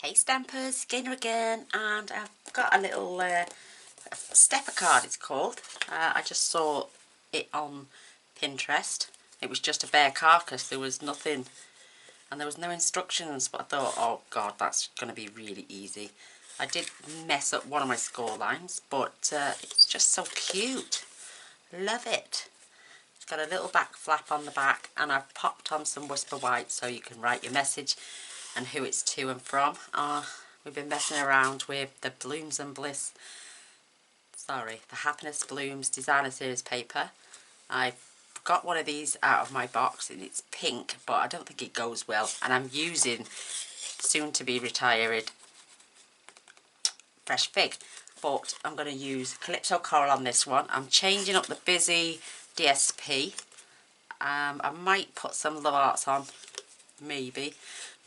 Hey Stampers, Gaynor again, and I've got a little stepper card it's called. I just saw it on Pinterest. It was just a bare carcass, there was nothing and there was no instructions, but I thought, oh god, that's going to be really easy. I did mess up one of my score lines, but it's just so cute. Love it. It's got a little back flap on the back, and I've popped on some Whisper White so you can write your message and who it's to and from. We've been messing around with the Blooms and Bliss, the Happiness Blooms Designer Series paper. I got one of these out of my box and it's pink, but I don't think it goes well, and I'm using soon to be retired Fresh Fig, but I'm going to use Calypso Coral on this one. I'm changing up the Busy DSP. I might put some Love Arts on, maybe.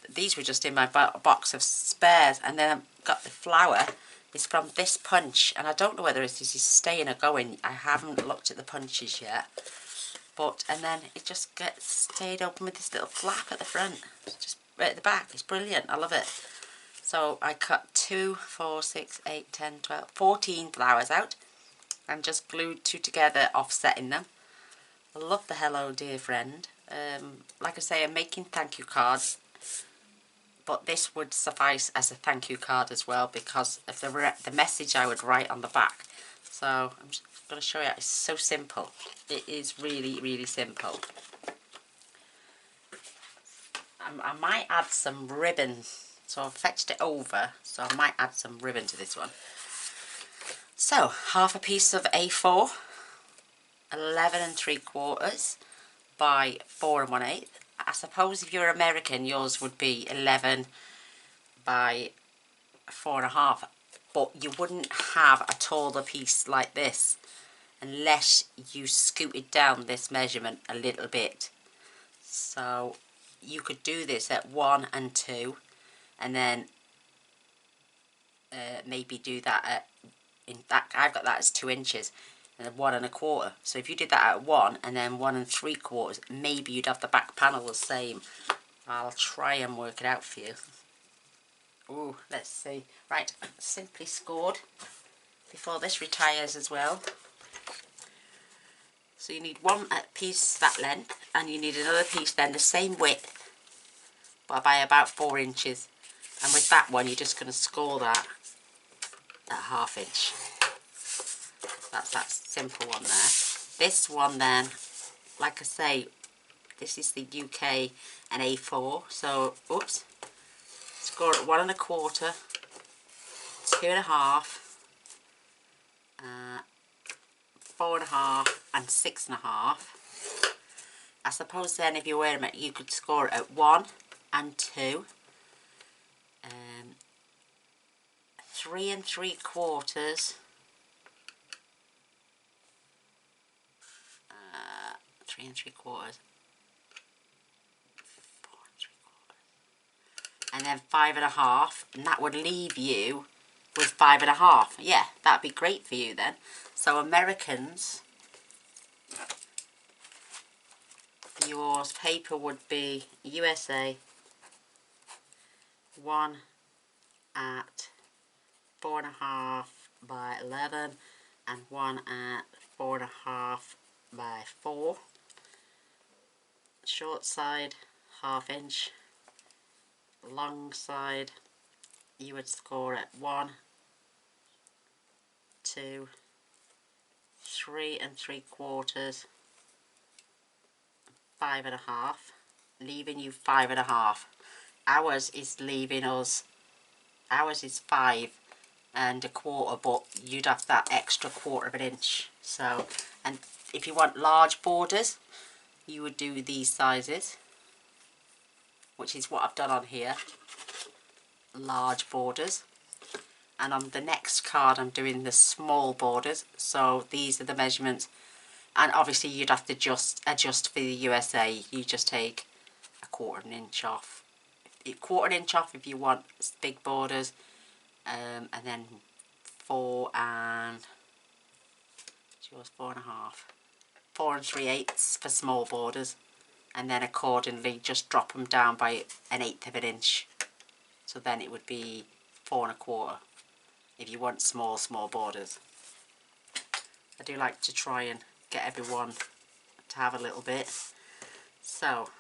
These were just in my box of spares, and then I've got the flower. It's from this punch, and I don't know whether this is staying or going. I haven't looked at the punches yet, and then it just gets stayed open with this little flap at the front. It's just right at the back. It's brilliant. I love it. So I cut 2, 4, 6, 8, 10, 12, 14 flowers out and just glued 2 together, offsetting them. I love the Hello Dear Friend. Like I say, I'm making thank you cards, but this would suffice as a thank you card as well because of the message I would write on the back. So I'm just going to show you. It's so simple. It is really, really simple. I might add some ribbon. So I've fetched it over, so I might add some ribbon to this one. So half a piece of A4, 11 3/4 by 4 1/8. I suppose if you're American, yours would be 11 by 4 1/2, but you wouldn't have a taller piece like this unless you scooted down this measurement a little bit. So you could do this at 1 and 2, and then maybe do that at, in fact I've got that as 2 inches, and 1 1/4. So if you did that at 1 and then 1 3/4, maybe you'd have the back panel the same. I'll try and work it out for you. Ooh, let's see. Right, simply scored before this retires as well. So you need one piece that length, and you need another piece then the same width, but by about 4 inches. And with that one, you're just going to score that at 1/2 inch. That's that simple one there. This one then, like I say, this is the UK and A4. So, oops, score at 1 1/4, 2 1/2, 4 1/2, and 6 1/2. I suppose then if you wear them, you could score it at 1 and 2. 3 3/4, 3 3/4, 4 3/4, and then 5 1/2, and that would leave you with 5 1/2. Yeah, that'd be great for you then. So Americans, yours paper would be USA 1 at 4 1/2 by 11 and 1 at 4 1/2 by 4. Short side 1/2 inch, long side you would score at 1, 2, 3 3/4, 5 1/2, leaving you 5 1/2. Ours is leaving us, ours is 5 1/4, but you'd have that extra 1/4 inch. So, and if you want large borders, you would do these sizes, which is what I've done on here, large borders. And on the next card I'm doing the small borders, so these are the measurements. And obviously you'd have to adjust for the USA. You just take a 1/4 inch off, 1/4 inch off if you want big borders, and then 4 and, yours 4 1/2, 4 3/8 for small borders, and then accordingly just drop them down by 1/8 of an inch So then it would be 4 1/4 if you want small borders. I do like to try and get everyone to have a little bit. So,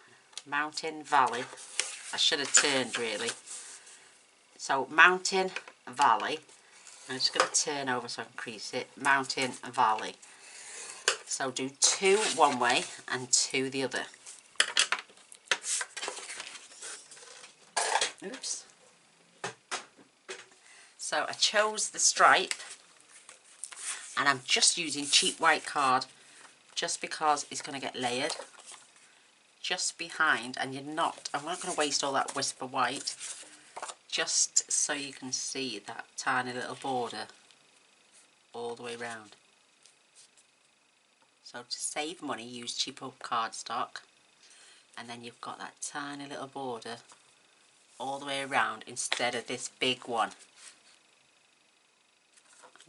mountain, valley. I should have turned really. So, mountain, valley. I'm just going to turn over so I can crease it. Mountain, valley. So do 2 one way and 2 the other. Oops. So I chose the stripe, and I'm just using cheap white card just because it's going to get layered just behind, and I'm not going to waste all that Whisper White, just so you can see that tiny little border all the way round. So to save money, use cheaper cardstock, and then you've got that tiny little border all the way around instead of this big one.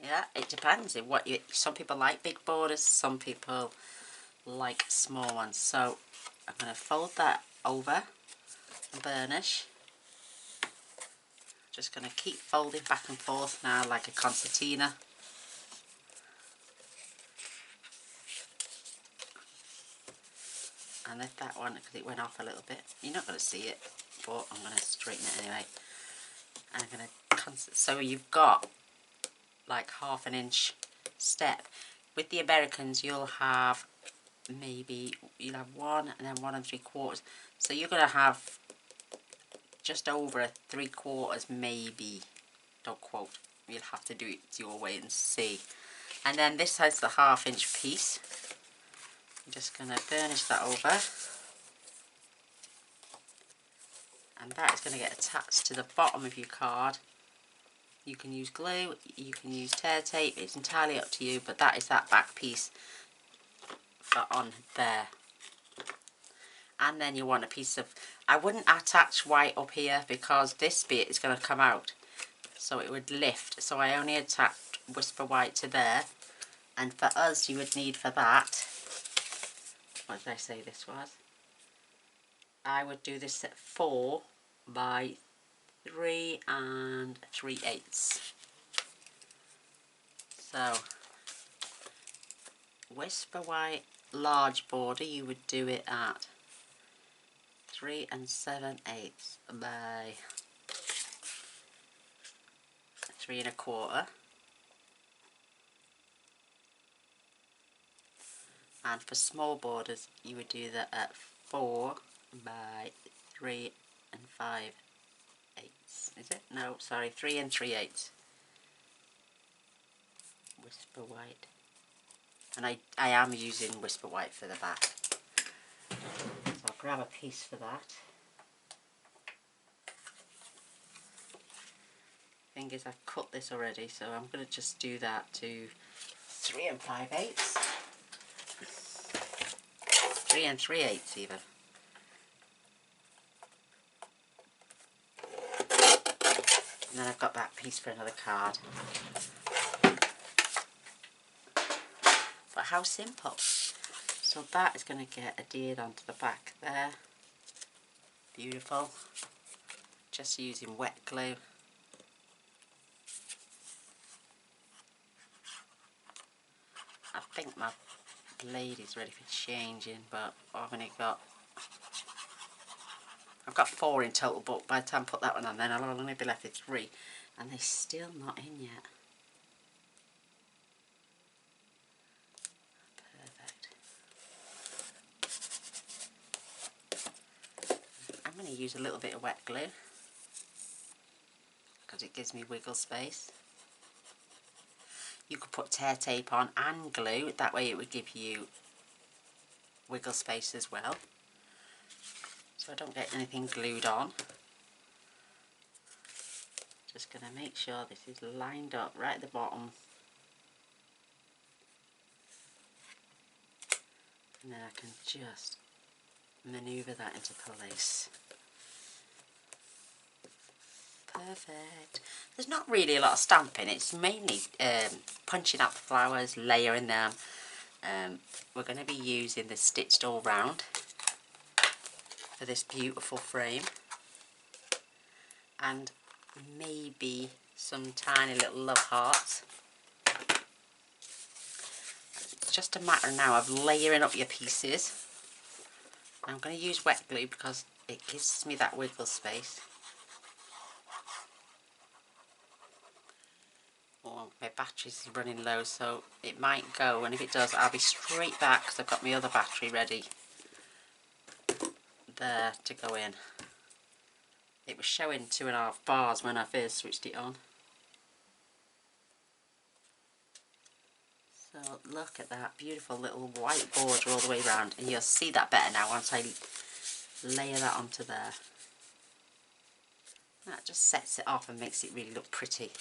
Yeah, it depends on what you. Some people like big borders, some people like small ones. So I'm going to fold that over and burnish. Just going to keep folding back and forth now like a concertina. And lift that one because it went off a little bit. You're not going to see it, but I'm going to straighten it anyway. And I'm going to, so you've got like 1/2 inch step. With the Americans, you'll have maybe, you'll have 1 and then 1 3/4. So you're going to have just over a 3/4 maybe. Don't quote. You'll have to do it your way and see. And then this has the 1/2 inch piece. I'm just going to burnish that over, and that is going to get attached to the bottom of your card. You can use glue, you can use tear tape, it's entirely up to you, but that is that back piece for on there. And then you want a piece of, I wouldn't attach white up here because this bit is going to come out, so it would lift. So I only attached Whisper White to there, and for us you would need for that, what did I say this was? I would do this at 4 by 3 3/8. So, Whisper White large border, you would do it at 3 7/8 by 3 1/4. And for small borders, you would do that at 4 by 3 5/8. Is it? No, sorry, 3 3/8. Whisper White. And I am using Whisper White for the back. So I'll grab a piece for that. Thing is, I've cut this already, so I'm going to just do that to 3 5/8. 3 3/8 even. And then I've got that piece for another card. But how simple. So that is going to get adhered onto the back there. Beautiful. Just using wet glue. I think my blade is ready for changing, but I've only got, I've got 4 in total, but by the time I put that one on, then I'll only be left with 3, and they're still not in yet. Perfect. I'm going to use a little bit of wet glue because it gives me wiggle space. You could put tear tape on and glue, that way it would give you wiggle space as well. So I don't get anything glued on. Just going to make sure this is lined up right at the bottom. And then I can just manoeuvre that into place. Perfect. There's not really a lot of stamping, it's mainly punching out the flowers, layering them. We're going to be using the stitched all round for this beautiful frame. and maybe some tiny little love hearts. It's just a matter now of layering up your pieces. I'm going to use wet glue because it gives me that wiggle space. Oh, my battery's running low, so it might go, and if it does I'll be straight back because I've got my other battery ready there to go in. It was showing 2.5 bars when I first switched it on. So look at that beautiful little white border all the way around, and you'll see that better now once I layer that onto there. That just sets it off and makes it really look pretty.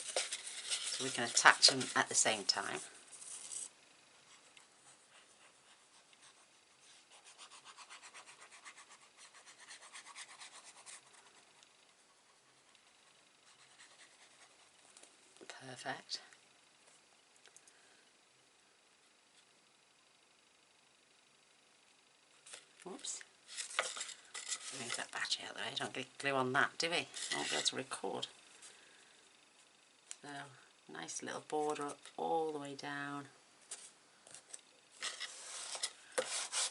So we can attach them at the same time. Perfect. Whoops. Move that battery out of the way. Don't get glue on that, do we? I won't be able to record. So, nice little border all the way down.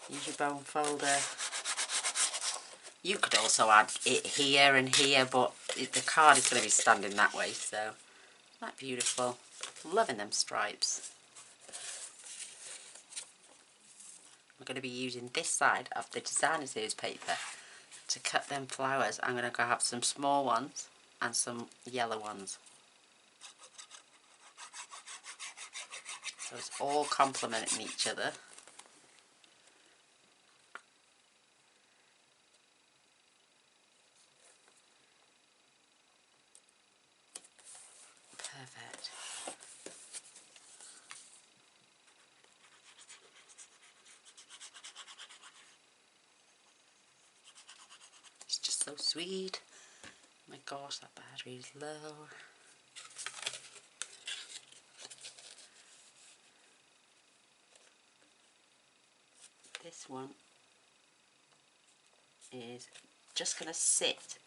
Use your bone folder. You could also add it here and here, but the card is going to be standing that way, so isn't that beautiful? Loving them stripes. I'm going to be using this side of the designer series paper to cut them flowers. I'm going to go have some small ones and some yellow ones. So it's all complementing each other. Perfect. It's just so sweet. Oh my gosh, that battery is low. This one is just going to sit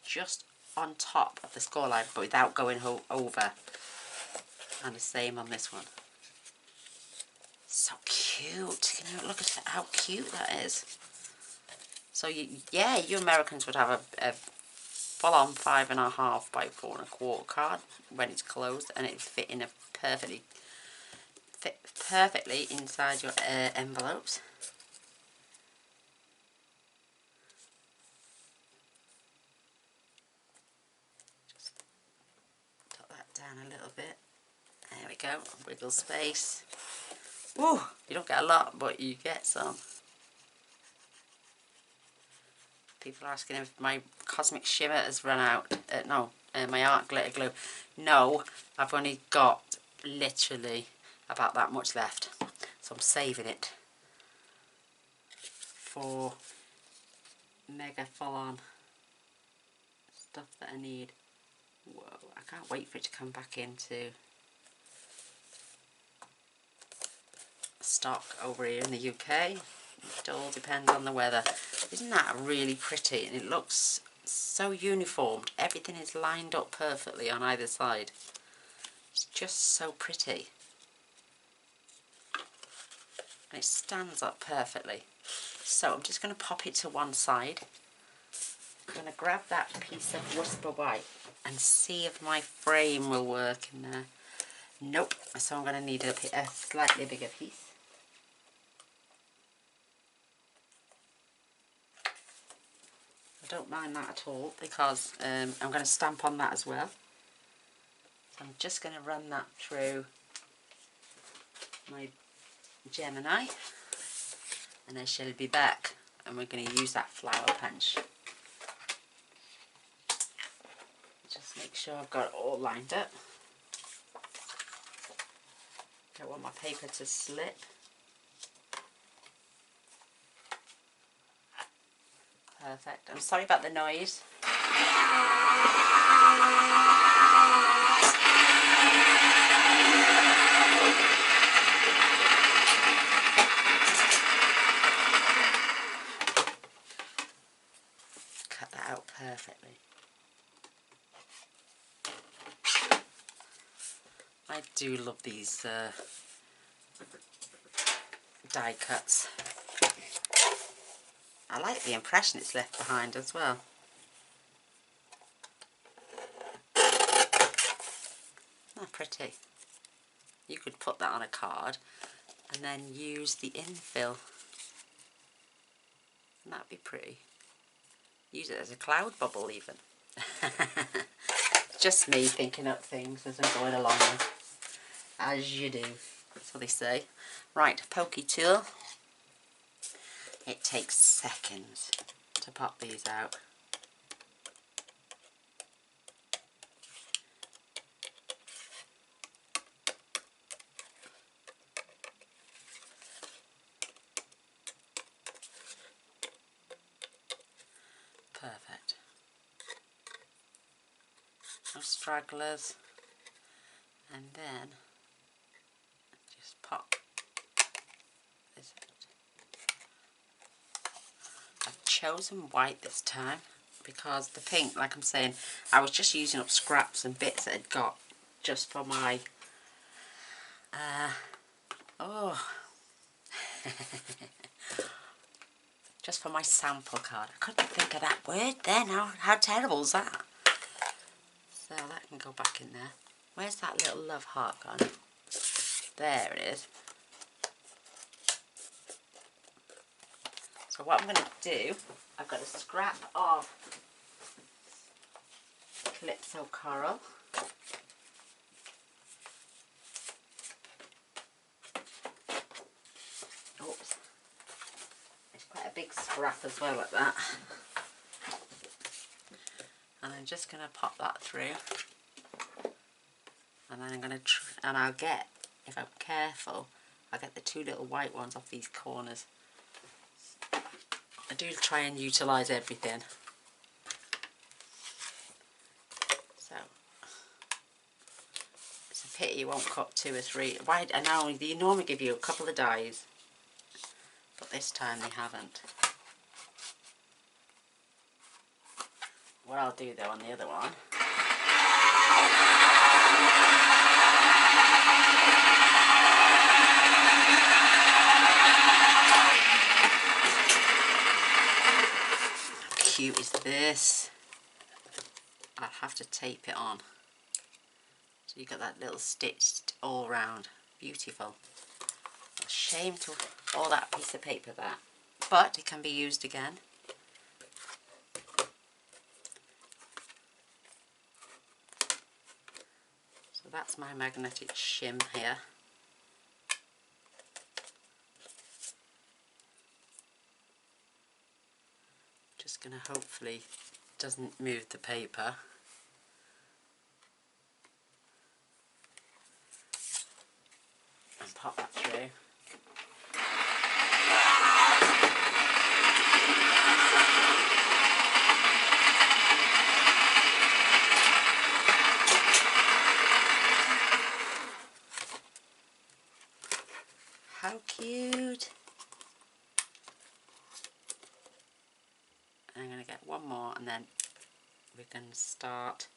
just on top of the scoreline, but without going over. And the same on this one. So cute. Can you look at how cute that is? So yeah, you Americans would have a full-on 5.5 by 4.25 card when it's closed, and it'd fit perfectly inside your envelopes. Just tuck that down a little bit. There we go. Wiggle space. Woo! You don't get a lot, but you get some. People are asking if my Cosmic Shimmer has run out. No, my art glitter glue. No, I've only got literally about that much left. So I'm saving it for mega full-on stuff that I need. Whoa, I can't wait for it to come back into stock over here in the UK. It all depends on the weather. Isn't that really pretty? And it looks so uniformed. Everything is lined up perfectly on either side. It's just so pretty. And it stands up perfectly. So I'm just going to pop it to one side. I'm going to grab that piece of Whisper White and see if my frame will work in there. Nope. So I'm going to need a slightly bigger piece. I don't mind that at all because I'm going to stamp on that as well. So I'm just going to run that through my Gemini, and I shall be back, and we're going to use that flower punch. Just make sure I've got it all lined up. Don't want my paper to slip. Perfect. I'm sorry about the noise. Cut that out perfectly. I do love these die cuts. I like the impression it's left behind as well. Not pretty. You could put that on a card and then use the infill. And that'd be pretty. Use it as a cloud bubble even. Just me thinking up things as I'm going along, as you do. That's what they say. Right, pokey tool. It takes seconds to pop these out. Perfect. No stragglers. And then just pop this out. I've chosen white this time because the pink, like I'm saying, I was just using up scraps and bits that I'd got just for my just for my sample card. I couldn't think of that word then. How terrible is that? So that can go back in there. Where's that little love heart gone? There it is. So what I'm going to do, I've got a scrap of Calypso Coral. Oops. It's quite a big scrap as well at that. And I'm just going to pop that through. And then I'm going to, and I'll get, if I'm careful, I'll get the two little white ones off these corners. I do try and utilise everything. So, it's a pity you won't cut 2 or 3. Why? I know they normally give you a couple of dies, but this time they haven't. What I'll do though on the other one, how cute is this? I'll have to tape it on. So you got that little stitched all round. Beautiful. A shame to all that piece of paper that. But it can be used again. So that's my magnetic shim here. Just gonna hopefully doesn't move the paper. And pop that through. How cute! I'm going to get one more and then we can start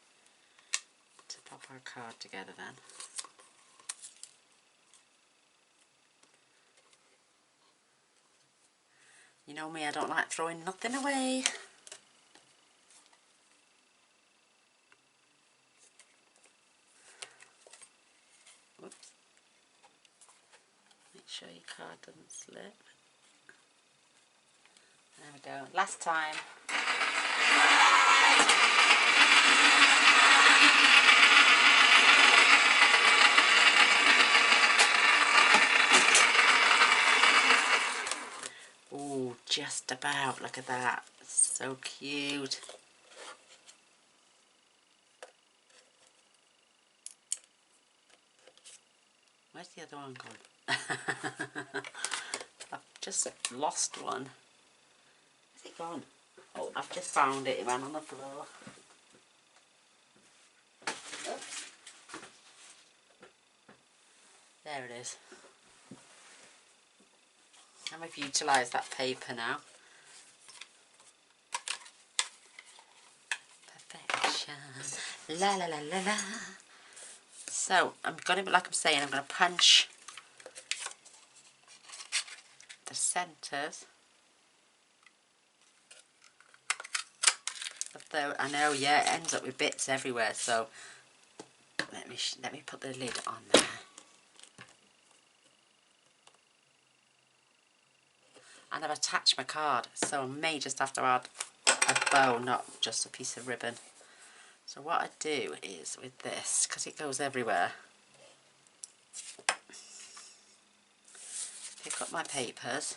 to pop our card together then. You know me, I don't like throwing nothing away. Whoops. Make sure your card doesn't slip. There we go. Last time. Ooh, just about. Look at that. So cute. Where's the other one gone? I've just lost one. Is it gone? Oh, I've just found it. It ran on the floor. Oops. There it is. And we've utilised that paper now. Perfection. La la la la la. So I'm going to, like I'm saying, I'm going to punch the centres of the. I know, yeah, it ends up with bits everywhere. So let me put the lid on there. And I've attached my card, so I may just have to add a bow, not just a piece of ribbon. So what I do is with this, because it goes everywhere, pick up my papers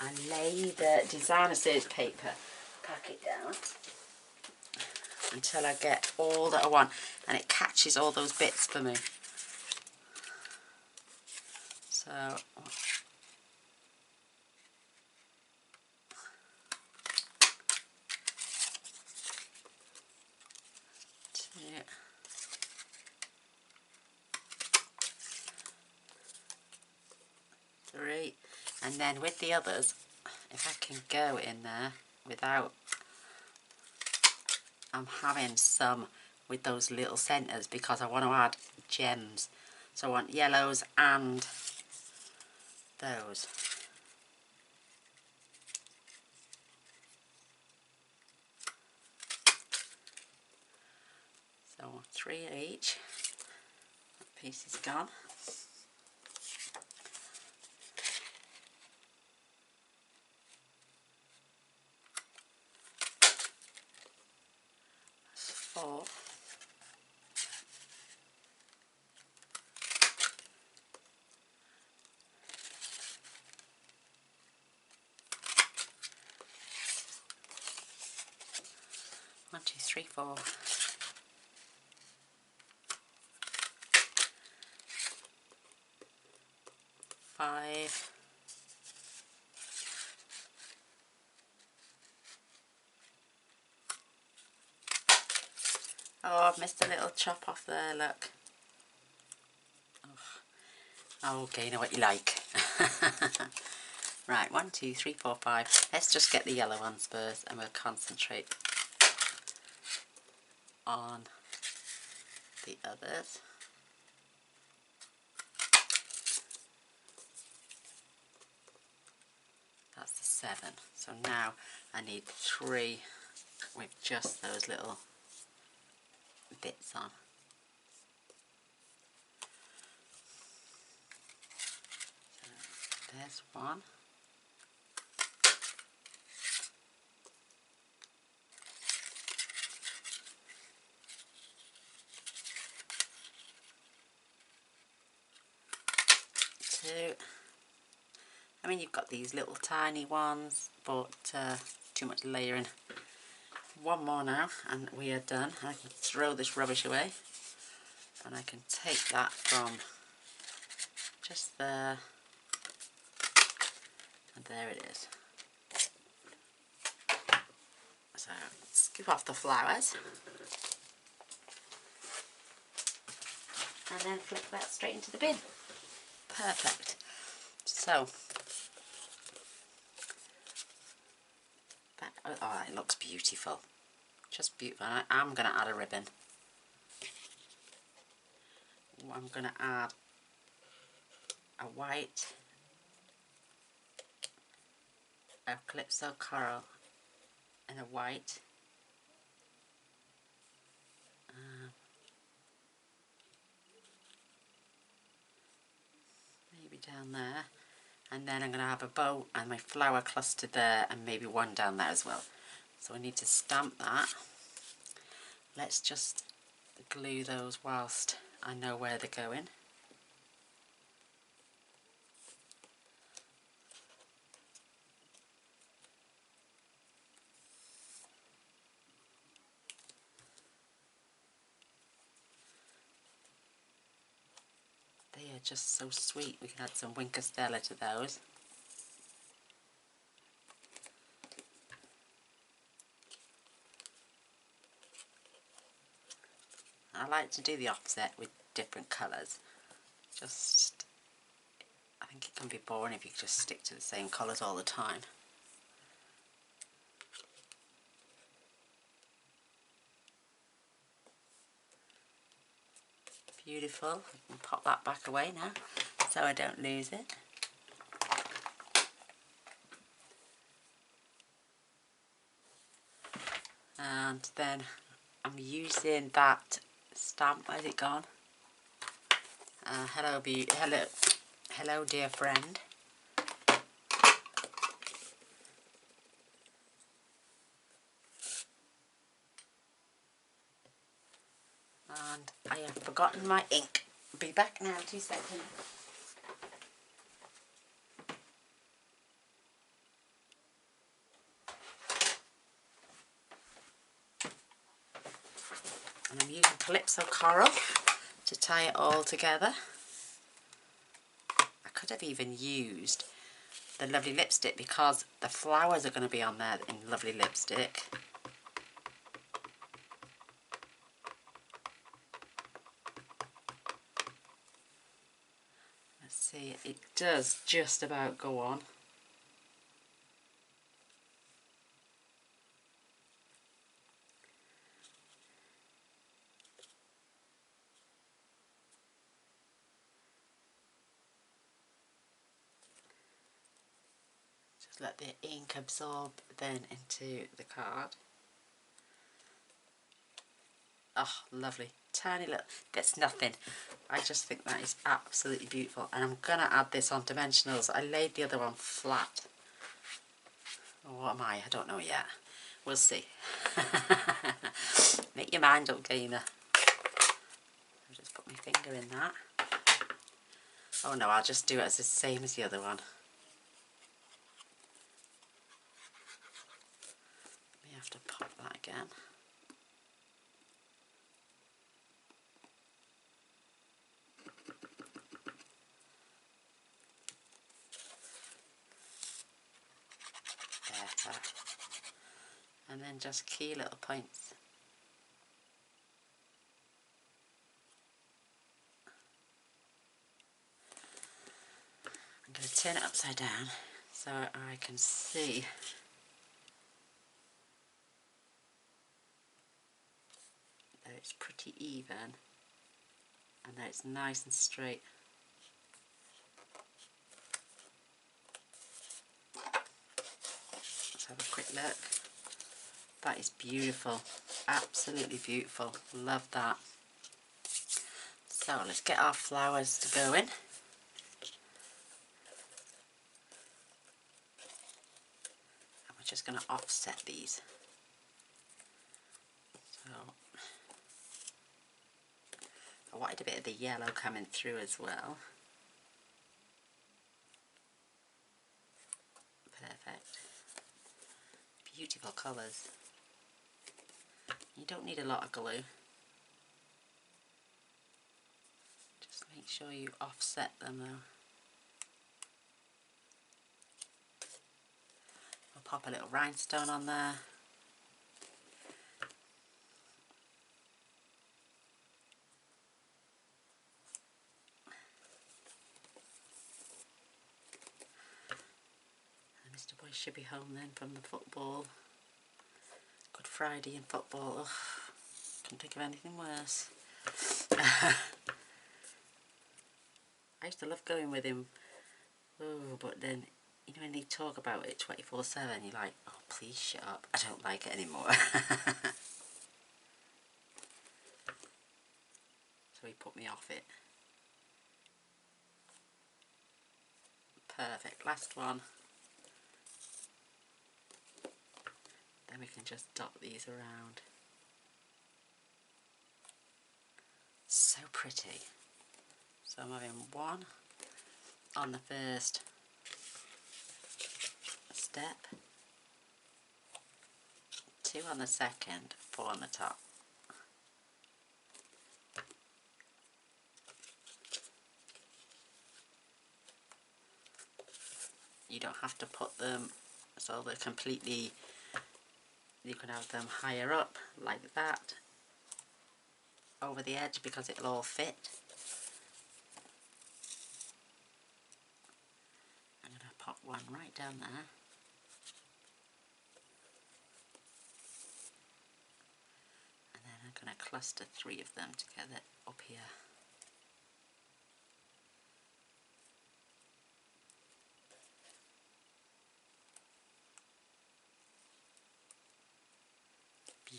and lay the designer series paper, pack it down until I get all that I want, and it catches all those bits for me. So two, 3, and then with the others, if I can go in there without I'm having some with those little centres, because I want to add gems. So I want yellows and those. So 3 each. That piece is gone. That's 4. One, two, three, 4. 5. Oh, I've missed a little chop off there, look. Oh, okay, you know what you like. Right, 1, 2, 3, 4, 5. Let's just get the yellow ones first, and we'll concentrate on the others. That's the 7. So now I need 3 with just those little bits on. So there's 1. 2. I mean, you've got these little tiny ones, but too much layering. 1 more now, and we are done. I can throw this rubbish away, and I can take that from just there, and there it is. So scoop off the flowers, and then flip that straight into the bin. Perfect. So, oh, it looks beautiful. Just beautiful. I'm going to add a ribbon. I'm going to add a white, a Calypso coral, and a white. Maybe down there. And then I'm going to have a bow and my flower clustered there, and maybe 1 down there as well. So I need to stamp that. Let's just glue those whilst I know where they're going. They are just so sweet. We can add some Winker Stella to those. I like to do the opposite with different colours. Just, I think it can be boring if you just stick to the same colours all the time. Beautiful. I can pop that back away now so I don't lose it. And then I'm using that stamp. Where's it gone? Hello dear friend. And I have forgotten my ink. Be back now, 2 seconds. And I'm using Calypso Coral to tie it all together. I could have even used the lovely lipstick because the flowers are going to be on there in lovely lipstick. Let's see, it does just about go on. Just let the ink absorb then into the card. Oh, lovely. Tiny little, that's nothing. I just think that is absolutely beautiful. And I'm going to add this on dimensionals. I laid the other one flat. Or what am I? I don't know yet. We'll see. Make your mind up, Gaynor. I'll just put my finger in that. Oh no, I'll just do it as the same as the other one. We have to pop that again. Better. And then just key little points. I'm going to turn it upside down so I can see that it's pretty even and that it's nice and straight. Let's have a quick look. That is beautiful, absolutely beautiful, love that. So let's get our flowers to go in. And we're just going to offset these. So I wanted a bit of the yellow coming through as well. Perfect. Beautiful colours. You don't need a lot of glue. Just make sure you offset them though. I'll pop a little rhinestone on there. And Mr. Boy should be home then from the football. Good Friday in football. Ugh, couldn't think of anything worse. I used to love going with him. Oh, but then, you know, when they talk about it 24/7, you're like, oh, please shut up. I don't like it anymore. So he put me off it. Perfect. Last one. Then we can just dot these around. So pretty. So I'm having one on the first step, 2 on the second, 4 on the top. You don't have to put them so they're completely, you can have them higher up like that over the edge because it'll all fit. I'm going to pop one right down there. And then I'm going to cluster 3 of them together up here.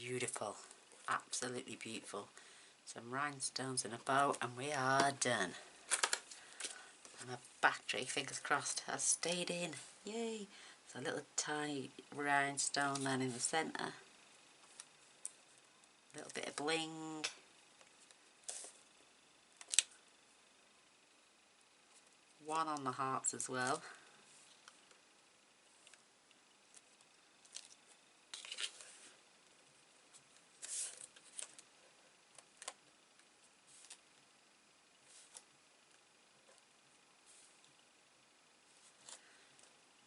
beautiful, absolutely beautiful. Some rhinestones in a bow and we are done. And my battery, fingers crossed, has stayed in. Yay! There's a little tiny rhinestone then in the centre. A little bit of bling. One on the hearts as well.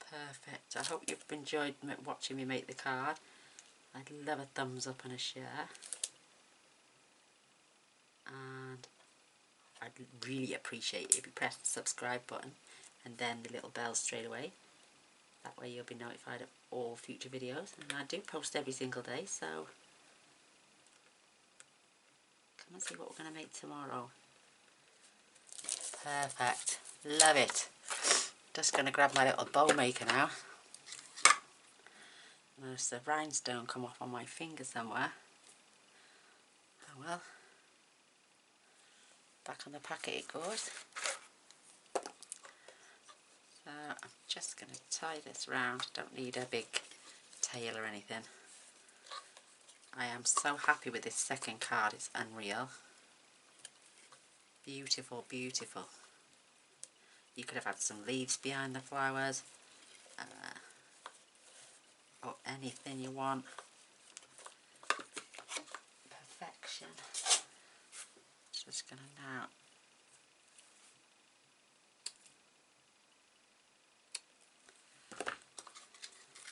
Perfect. I hope you've enjoyed watching me make the card. I'd love a thumbs up and a share. And I'd really appreciate it if you press the subscribe button and then the little bell straight away. That way you'll be notified of all future videos. And I do post every single day, so come and see what we're going to make tomorrow. Perfect. Love it. Just going to grab my little bow maker now. There's the rhinestone come off on my finger somewhere. Oh well. Back on the packet it goes. So I'm just going to tie this round. Don't need a big tail or anything. I am so happy with this second card. It's unreal. Beautiful, beautiful. You could have had some leaves behind the flowers. Or anything you want. Perfection. Just going to now